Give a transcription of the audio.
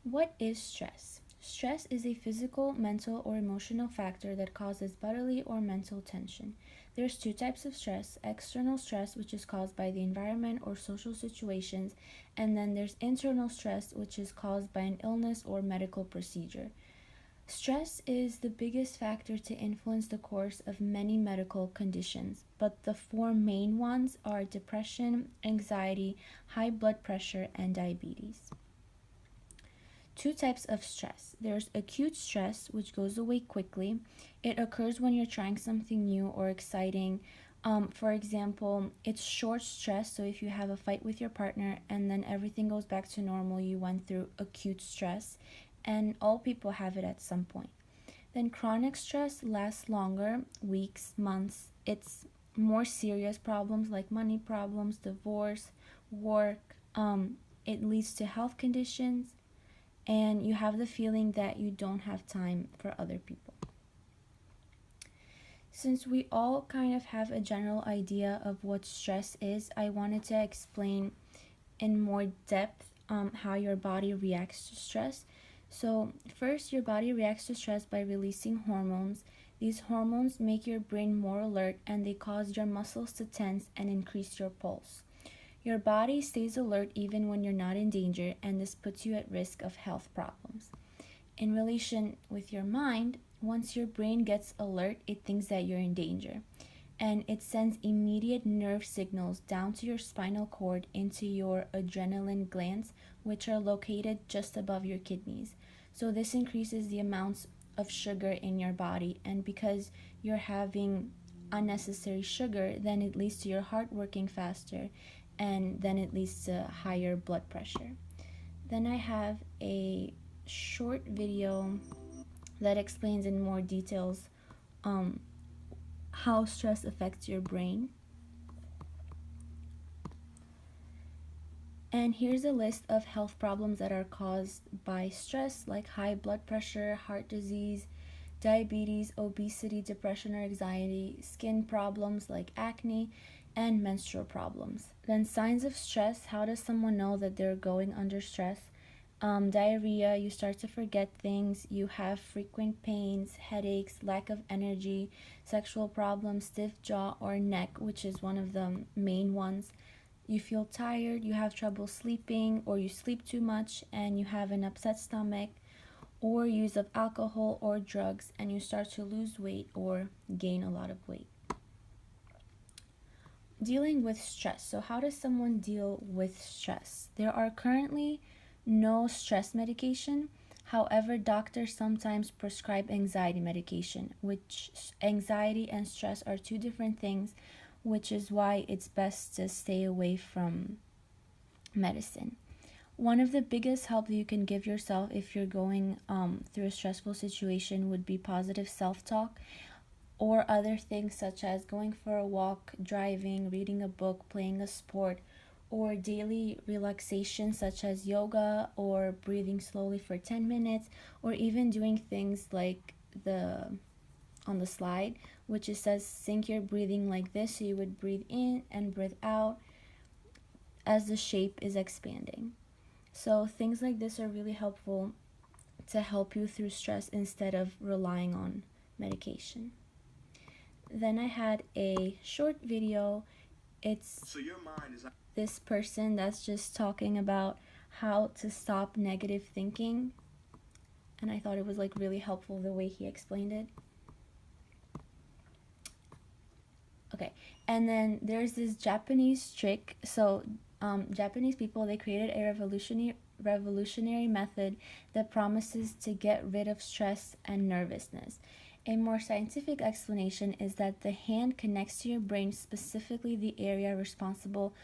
What is stress? Stress is a physical, mental, or emotional factor that causes bodily or mental tension. There's two types of stress: external stress, which is caused by the environment or social situations, and then there's internal stress, which is caused by an illness or medical procedure. Stress is the biggest factor to influence the course of many medical conditions, but the four main ones are depression, anxiety, high blood pressure, and diabetes. Two types of stress. There's acute stress, which goes away quickly. It occurs when you're trying something new or exciting. For example, it's short stress. So if you have a fight with your partner and then everything goes back to normal, you went through acute stress, and all people have it at some point. Then chronic stress lasts longer, weeks, months. It's more serious problems like money problems, divorce, work. It leads to health conditions, and you have the feeling that you don't have time for other people. Since we all kind of have a general idea of what stress is, I wanted to explain in more depth how your body reacts to stress. So, first, your body reacts to stress by releasing hormones. These hormones make your brain more alert and they cause your muscles to tense and increase your pulse. Your body stays alert even when you're not in danger, and this puts you at risk of health problems. In relation with your mind, once your brain gets alert, it thinks that you're in danger, and it sends immediate nerve signals down to your spinal cord into your adrenaline glands, which are located just above your kidneys. So this increases the amounts of sugar in your body, and because you're having unnecessary sugar, then it leads to your heart working faster, and then it leads to higher blood pressure. Then I have a short video that explains in more details um, how stress affects your brain. And here's a list of health problems that are caused by stress, like high blood pressure, heart disease, diabetes, obesity, depression or anxiety, skin problems like acne, and menstrual problems. Then signs of stress. How does someone know that they're going under stress? Diarrhea, you start to forget things, you have frequent pains, headaches, lack of energy, sexual problems, stiff jaw or neck, which is one of the main ones. You feel tired, you have trouble sleeping, or you sleep too much and you have an upset stomach, or use of alcohol or drugs and you start to lose weight or gain a lot of weight. Dealing with stress. So, how does someone deal with stress? There are currently no stress medication. However, doctors sometimes prescribe anxiety medication, which anxiety and stress are two different things, which is why it's best to stay away from medicine. One of the biggest help that you can give yourself if you're going through a stressful situation would be positive self-talk, or other things such as going for a walk, driving, reading a book, playing a sport, or daily relaxation such as yoga or breathing slowly for 10 minutes, or even doing things like the on the slide, which it says sync your breathing like this, so you would breathe in and breathe out as the shape is expanding. So things like this are really helpful to help you through stress instead of relying on medication. Then I had a short video. It's this person that's just talking about how to stop negative thinking, and I thought it was like really helpful the way he explained it. Okay, and then there's this Japanese trick. So Japanese people, they created a revolutionary method that promises to get rid of stress and nervousness. A more scientific explanation is that the hand connects to your brain, specifically the area responsible